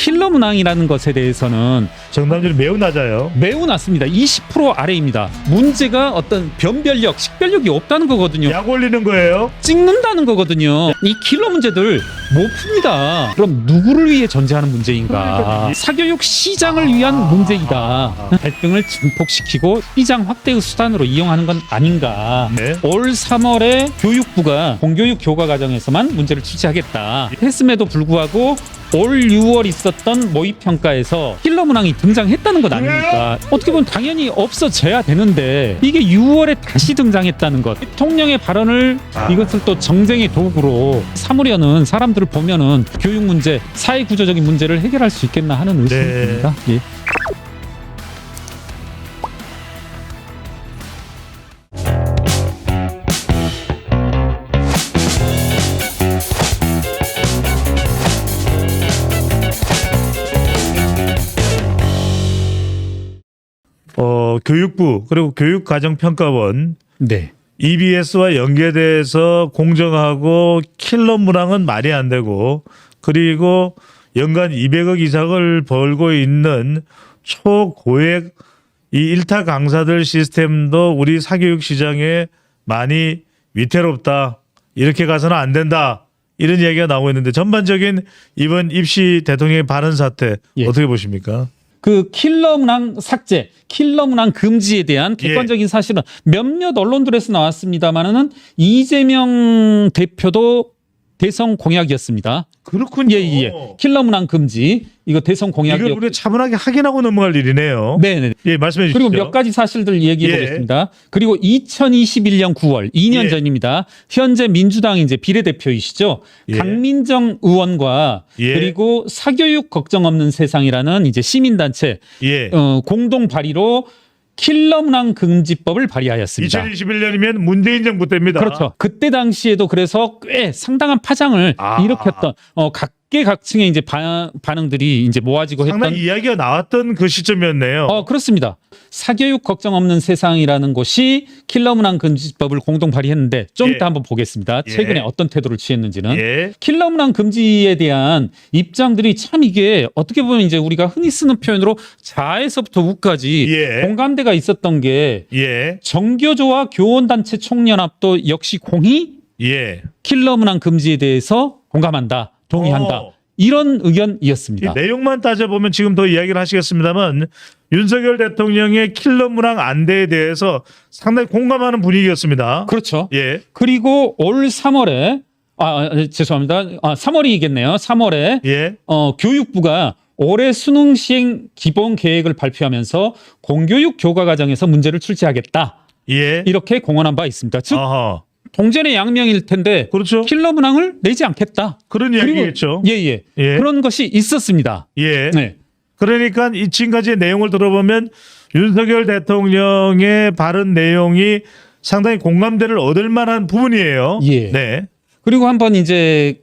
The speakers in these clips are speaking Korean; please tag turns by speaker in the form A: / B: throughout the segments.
A: 킬러 문항이라는 것에 대해서는
B: 정답률이 매우 낮아요.
A: 매우 낮습니다. 20% 아래입니다. 문제가 어떤 변별력, 식별력이 없다는 거거든요.
B: 약 올리는 거예요.
A: 찍는다는 거거든요. 이 킬러 문제들 못 풉니다. 그럼 누구를 위해 전제하는 문제인가? 사교육 시장을 위한 문제이다. 갈등을 증폭시키고 시장 확대의 수단으로 이용하는 건 아닌가?
B: 네.
A: 올 3월에 교육부가 공교육 교과 과정에서만 문제를 출제하겠다 했음에도 불구하고 올 6월 있었던 모의평가에서 킬러 문항이 등장했다는 것 아닙니까? 어떻게 보면 당연히 없어져야 되는데 이게 6월에 다시 등장했다는 것. 대통령의 발언을 이것을 또 정쟁의 도구로 삼으려는 사람들을 보면은 교육 문제, 사회 구조적인 문제를 해결할 수 있겠나 하는 의심이 듭니다. 예.
B: 교육부 그리고 교육과정평가원
A: 네.
B: EBS와 연계돼서 공정하고 킬러 문항은 말이 안 되고 그리고 연간 200억 이상을 벌고 있는 초고액 이 일타 강사들 시스템도 우리 사교육 시장에 많이 위태롭다. 이렇게 가서는 안 된다. 이런 이야기가 나오고 있는데 전반적인 이번 입시 대통령의 발언 사태
A: 예.
B: 어떻게 보십니까?
A: 그 킬러 문항 삭제, 킬러 문항 금지에 대한 객관적인 사실은 몇몇 언론들에서 나왔습니다만은 이재명 대표도 대선 공약이었습니다.
B: 그렇군요.
A: 예. 킬러 문항 금지 이거 대선
B: 이걸
A: 공약이었고.
B: 우리가 차분하게 확인하고 넘어갈 일이네요.
A: 네네.
B: 예, 말씀해 주시죠.
A: 그리고 몇 가지 사실들 얘기해
B: 예.
A: 보겠습니다. 그리고 2021년 9월, 2년
B: 예.
A: 전입니다. 현재 민주당 이제 비례대표이시죠.
B: 예.
A: 강민정 의원과
B: 예.
A: 그리고 사교육 걱정 없는 세상이라는 이제 시민단체
B: 예.
A: 공동 발의로 킬러 문항 금지법을 발의하였습니다.
B: 2021년이면 문재인 정부 때입니다.
A: 그렇죠. 그때 당시에도 그래서 꽤 상당한 파장을 일으켰던 각계각층의 이제 반응들이 이제 모아지고 했던.
B: 상당히 이야기가 나왔던 그 시점이었네요.
A: 그렇습니다. 사교육 걱정 없는 세상이라는 곳이 킬러 문항 금지법을 공동 발의했는데 좀 이따 한번 보겠습니다.
B: 예.
A: 최근에 어떤 태도를 취했는지는.
B: 예.
A: 킬러 문항 금지에 대한 입장들이 참 이게 어떻게 보면 이제 우리가 흔히 쓰는 표현으로 자에서부터 우까지
B: 예.
A: 공감대가 있었던 게
B: 예.
A: 정교조와 교원단체 총연합도 역시 공히
B: 예.
A: 킬러 문항 금지에 대해서 공감한다, 동의한다. 이런 의견이었습니다.
B: 이 내용만 따져보면 지금 더 이야기를 하시겠습니다만 윤석열 대통령의 킬러 문항 안대에 대해서 상당히 공감하는 분위기였습니다.
A: 그렇죠.
B: 예.
A: 그리고 올 3월에 죄송합니다. 3월이겠네요. 3월에
B: 예.
A: 교육부가 올해 수능 시행 기본 계획을 발표하면서 공교육 교과 과정에서 문제를 출제하겠다.
B: 예.
A: 이렇게 공언한 바 있습니다. 즉
B: 아하.
A: 동전의 양면일 텐데
B: 그렇죠.
A: 킬러 문항을 내지 않겠다.
B: 그런 이야기겠죠.
A: 예.
B: 예.
A: 그런 것이 있었습니다.
B: 예.
A: 네.
B: 그러니까 이 지금까지의 내용을 들어보면 윤석열 대통령의 발언 내용이 상당히 공감대를 얻을 만한 부분이에요.
A: 예.
B: 네.
A: 그리고 한번 이제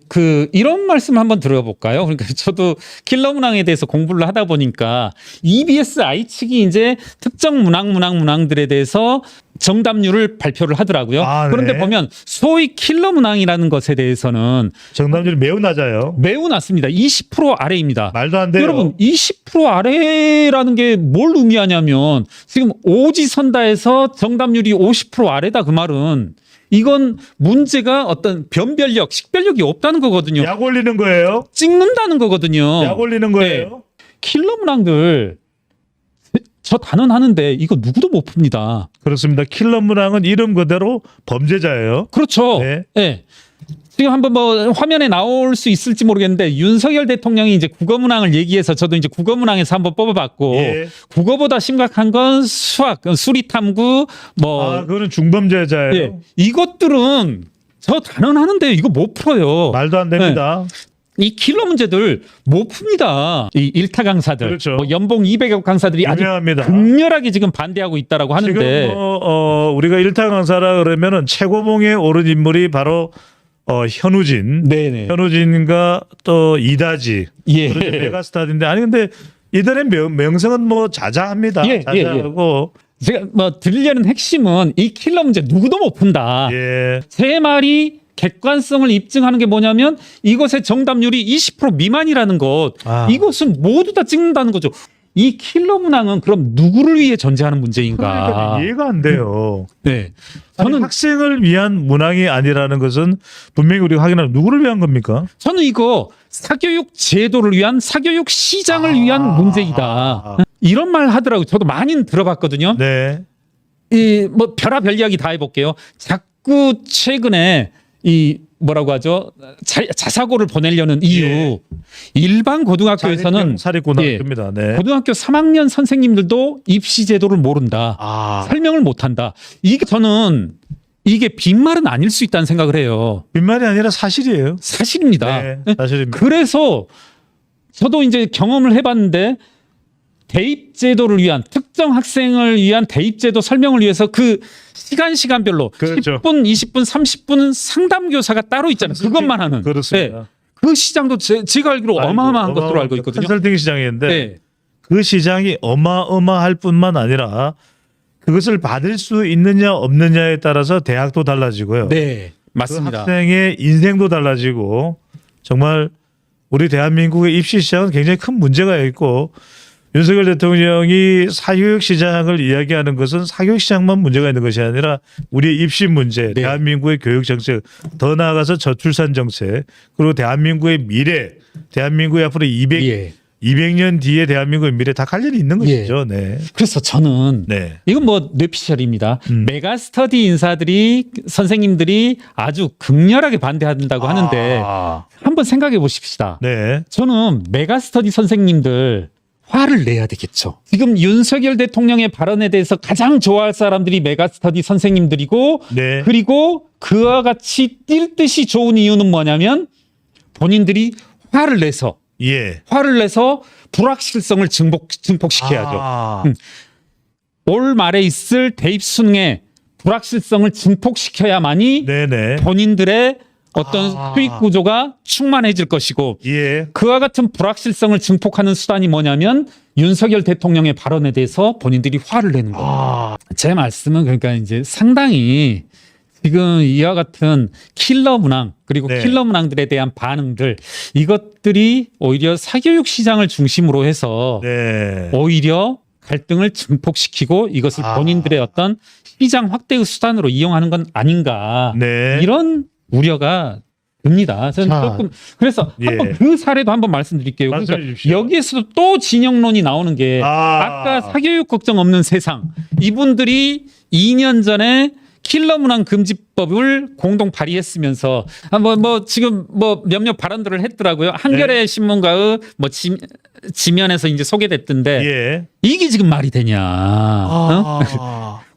A: 이런 말씀 한번 들어볼까요? 그러니까 저도 킬러 문항에 대해서 공부를 하다 보니까 EBSI 측이 이제 특정 문항들에 대해서 정답률을 발표를 하더라고요. 그런데
B: 네.
A: 보면 소위 킬러 문항이라는 것에 대해서는
B: 정답률이 매우 낮아요.
A: 매우 낮습니다. 20% 아래입니다.
B: 말도 안 돼요.
A: 여러분 20% 아래라는 게 뭘 의미하냐면 지금 오지선다에서 정답률이 50% 아래다 그 말은 이건 문제가 어떤 변별력, 식별력이 없다는 거거든요.
B: 약 올리는 거예요.
A: 찍는다는 거거든요.
B: 약 올리는 거예요.
A: 네. 킬러 문항들 저 단언하는데 이거 누구도 못 풉니다.
B: 그렇습니다. 킬러 문항은 이름 그대로 범죄자예요.
A: 그렇죠.
B: 네.
A: 네. 지금 한번 화면에 나올 수 있을지 모르겠는데 윤석열 대통령이 이제 국어 문항을 얘기해서 저도 이제 국어 문항에서 한번 뽑아봤고
B: 예.
A: 국어보다 심각한 건 수학, 수리 탐구
B: 그거는 중범죄자예요.
A: 예. 이것들은 저 단언하는데 이거 못 풀어요.
B: 말도 안 됩니다.
A: 이 킬러 문제들 못 풉니다. 이 일타 강사들,
B: 그렇죠.
A: 연봉 200억 강사들이 아주
B: 유명합니다.
A: 극렬하게 지금 반대하고 있다라고 하는데
B: 지금 우리가 일타 강사라 그러면은 최고봉에 오른 인물이 바로 현우진,
A: 네네.
B: 현우진과 또 이다지,
A: 예.
B: 그렇게 메가스타인데 아니 근데 이들의 명성은 뭐 자자합니다.
A: 예,
B: 자자하고
A: 제가 드리려는 핵심은 이 킬러 문제 누구도 못 푼다.
B: 예.
A: 제 말이 객관성을 입증하는 게 뭐냐면 이것의 정답률이 20% 미만이라는 것. 이것은 모두 다 찍는다는 거죠. 이 킬러 문항은 그럼 누구를 위해 존재하는 문제인가?
B: 그러니까 이해가 안 돼요.
A: 네.
B: 저는 학생을 위한 문항이 아니라는 것은 분명히 우리가 확인하는 누구를 위한 겁니까?
A: 저는 이거 사교육 제도를 위한 사교육 시장을 위한 문제이다. 이런 말 하더라고요. 저도 많이 들어봤거든요.
B: 네.
A: 이 뭐 별의별 이야기 다 해볼게요. 자꾸 최근에 이 뭐라고 하죠? 자사고를 보내려는 이유.
B: 예.
A: 일반 고등학교에서는
B: 사립고등학교입니다. 네.
A: 고등학교 3학년 선생님들도 입시 제도를 모른다. 설명을 못한다. 이게 저는 이게 빈말은 아닐 수 있다는 생각을 해요.
B: 빈말이 아니라 사실이에요.
A: 사실입니다.
B: 네, 사실입니다.
A: 그래서 저도 이제 경험을 해봤는데 대입 제도를 위한 특정 학생을 위한 대입 제도 설명을 위해서 그 시간별로
B: 그렇죠.
A: 10분, 20분, 30분 상담 교사가 따로 있잖아요. 그것만 하는.
B: 그렇습니다.
A: 네. 그 시장도 제가 알기로 어마어마한 것으로 알고 있거든요.
B: 컨설팅 시장인데
A: 네.
B: 그 시장이 어마어마할 뿐만 아니라 그것을 받을 수 있느냐 없느냐에 따라서 대학도 달라지고요.
A: 네,
B: 그
A: 맞습니다.
B: 학생의 인생도 달라지고 정말 우리 대한민국의 입시 시장은 굉장히 큰 문제가 있고 윤석열 대통령이 사교육 시장을 이야기하는 것은 사교육 시장만 문제가 있는 것이 아니라 우리의 입시 문제,
A: 네.
B: 대한민국의 교육 정책, 더 나아가서 저출산 정책, 그리고 대한민국의 미래, 대한민국의 앞으로 200년 뒤에 대한민국의 미래 다 관련이 있는 것이죠. 네.
A: 그래서 저는
B: 네.
A: 이건 뭐 뇌피셜입니다. 메가스터디 인사들이 선생님들이 아주 극렬하게 반대한다고 하는데 한번 생각해 보십시다.
B: 네.
A: 저는 메가스터디 선생님들 화를 내야 되겠죠. 지금 윤석열 대통령의 발언에 대해서 가장 좋아할 사람들이 메가스터디 선생님들이고
B: 네.
A: 그리고 그와 같이 뛸 듯이 좋은 이유는 뭐냐면 본인들이 화를 내서 불확실성을 증폭시켜야죠. 올 말에 있을 대입 수능에 불확실성을 증폭시켜야만이
B: 네네.
A: 본인들의 어떤 수익 구조가 충만해질 것이고 그와 같은 불확실성을 증폭하는 수단이 뭐냐면 윤석열 대통령의 발언에 대해서 본인들이 화를 내는 거예요. 제 말씀은 그러니까 이제 상당히 지금 이와 같은 킬러 문항 그리고 킬러 문항들에 대한 반응들 이것들이 오히려 사교육 시장을 중심으로 해서 오히려 갈등을 증폭시키고 이것을 본인들의 어떤 시장 확대의 수단으로 이용하는 건 아닌가 이런 우려가 듭니다. 저는 조금 그래서 한번 그 사례도 한번 말씀드릴게요. 그러니까 여기에서도 또 진영론이 나오는 게 아까 사교육 걱정 없는 세상 이분들이 2년 전에 킬러 문항 금지법을 공동 발의했으면서 뭐 지금 뭐 몇몇 발언들을 했더라고요. 한겨레 신문가의 뭐 지면에서 이제 소개됐던데 이게 지금 말이 되냐?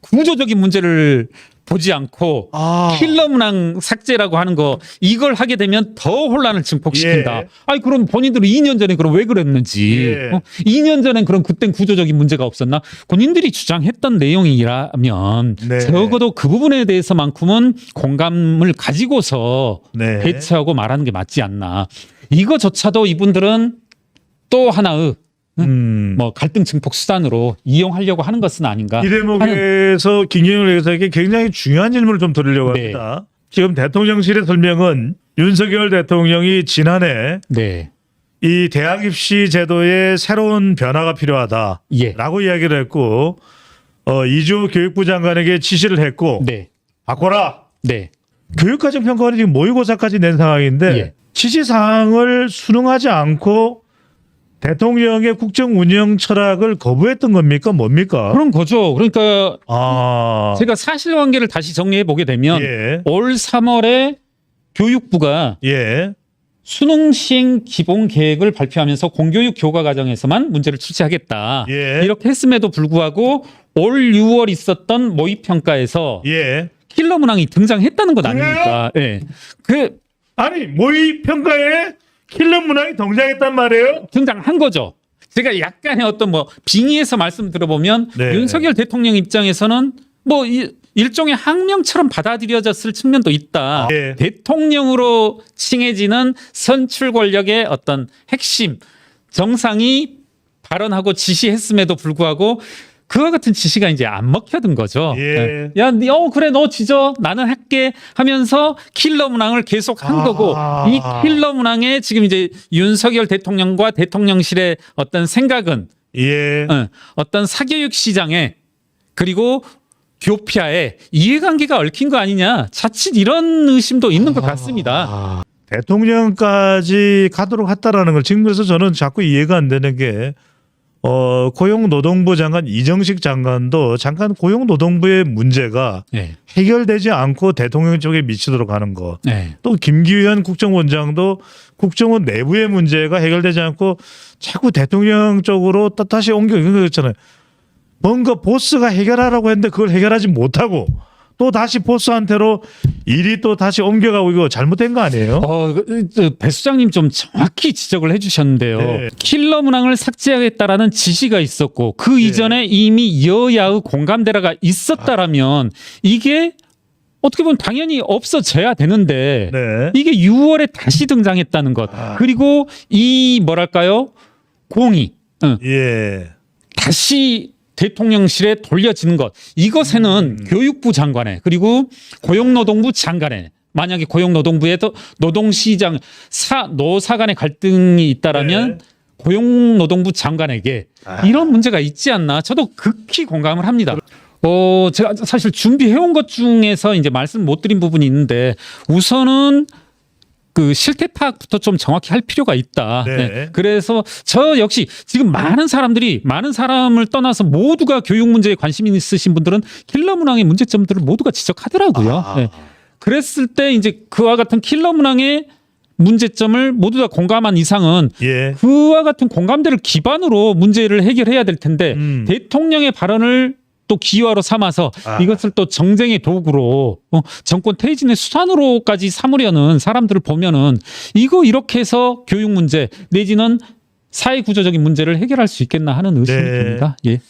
A: 구조적인 문제를 보지 않고 킬러 문항 삭제라고 하는 거 이걸 하게 되면 더 혼란을 증폭시킨다. 아니 그럼 본인들은 2년 전에 그럼 왜 그랬는지 2년 전엔 그럼 그땐 구조적인 문제가 없었나? 본인들이 주장했던 내용이라면 적어도 그 부분에 대해서만큼은 공감을 가지고서 대처하고 말하는 게 맞지 않나. 이거조차도 이분들은 또 하나의 뭐 갈등 증폭 수단으로 이용하려고 하는 것은 아닌가.
B: 이 대목에서 김경일 의사에게 굉장히 중요한 질문을 좀 드리려고 합니다. 지금 대통령실의 설명은 윤석열 대통령이 지난해 이 대학 입시 제도에 새로운 변화가 필요하다라고 이야기를 했고 이주호 교육부 장관에게 지시를 했고 바꿔라. 교육과정평가원이 지금 모의고사까지 낸 상황인데 지시사항을 수능하지 않고 대통령의 국정 운영 철학을 거부했던 겁니까? 뭡니까?
A: 그런 거죠. 그러니까 제가 사실관계를 다시 정리해 보게 되면 올 3월에 교육부가 수능 시행 기본 계획을 발표하면서 공교육 교과 과정에서만 문제를 출제하겠다. 이렇게 했음에도 불구하고 올 6월 있었던 모의평가에서 킬러 문항이 등장했다는 것 아닙니까?
B: 아니 모의평가에 킬러 문항이 등장했단 말이에요?
A: 등장한 거죠. 제가 약간의 어떤 뭐 빙의해서 말씀 들어보면 윤석열 대통령 입장에서는 뭐 일종의 항명처럼 받아들여졌을 측면도 있다. 대통령으로 칭해지는 선출 권력의 어떤 핵심 정상이 발언하고 지시했음에도 불구하고 그와 같은 지시가 이제 안 먹혀든 거죠.
B: 예.
A: 야, 그래 너 지져 나는 할게 하면서 킬러 문항을 계속 한 거고 이 킬러 문항에 지금 이제 윤석열 대통령과 대통령실의 어떤 생각은
B: 예.
A: 어떤 사교육 시장에 그리고 교피아에 이해관계가 얽힌 거 아니냐 자칫 이런 의심도 있는 것 같습니다.
B: 대통령까지 가도록 했다라는 걸 지금에서 저는 자꾸 이해가 안 되는 게 고용노동부 장관 이정식 장관도 잠깐 고용노동부의 문제가
A: 네.
B: 해결되지 않고 대통령 쪽에 미치도록 하는 거.
A: 네.
B: 또 김기현 국정원장도 국정원 내부의 문제가 해결되지 않고 자꾸 대통령 쪽으로 또 다시 옮겨 그랬잖아요. 뭔가 보스가 해결하라고 했는데 그걸 해결하지 못하고 또 다시 보스한테로 일이 또 다시 옮겨가고 이거 잘못된 거 아니에요?
A: 배 수장님 좀 정확히 지적을 해주셨는데요.
B: 네.
A: 킬러 문항을 삭제하겠다라는 지시가 있었고 그 이전에 이미 여야의 공감대라가 있었다라면 이게 어떻게 보면 당연히 없어져야 되는데
B: 네.
A: 이게 6월에 다시 등장했다는 것 그리고 이 뭐랄까요 공이
B: 예.
A: 다시 대통령실에 돌려지는 것 이것에는 교육부 장관의 그리고 고용노동부 장관의 만약에 고용노동부에도 노동시장 노사 간의 갈등이 있다라면
B: 네.
A: 고용노동부 장관에게 이런 문제가 있지 않나 저도 극히 공감을 합니다. 제가 사실 준비해온 것 중에서 이제 말씀 못 드린 부분이 있는데 우선은 그 실태 파악부터 좀 정확히 할 필요가 있다.
B: 네.
A: 네. 그래서 저 역시 지금 많은 사람을 떠나서 모두가 교육 문제에 관심 있으신 분들은 킬러 문항의 문제점들을 모두가 지적하더라고요. 네. 그랬을 때 이제 그와 같은 킬러 문항의 문제점을 모두 다 공감한 이상은
B: 예.
A: 그와 같은 공감대를 기반으로 문제를 해결해야 될 텐데 대통령의 발언을 또 기화로 삼아서 이것을 또 정쟁의 도구로 정권 퇴진의 수단으로까지 삼으려는 사람들을 보면은 이거 이렇게 해서 교육 문제 내지는 사회 구조적인 문제를 해결할 수 있겠나 하는 의심이
B: 네.
A: 듭니다. 예.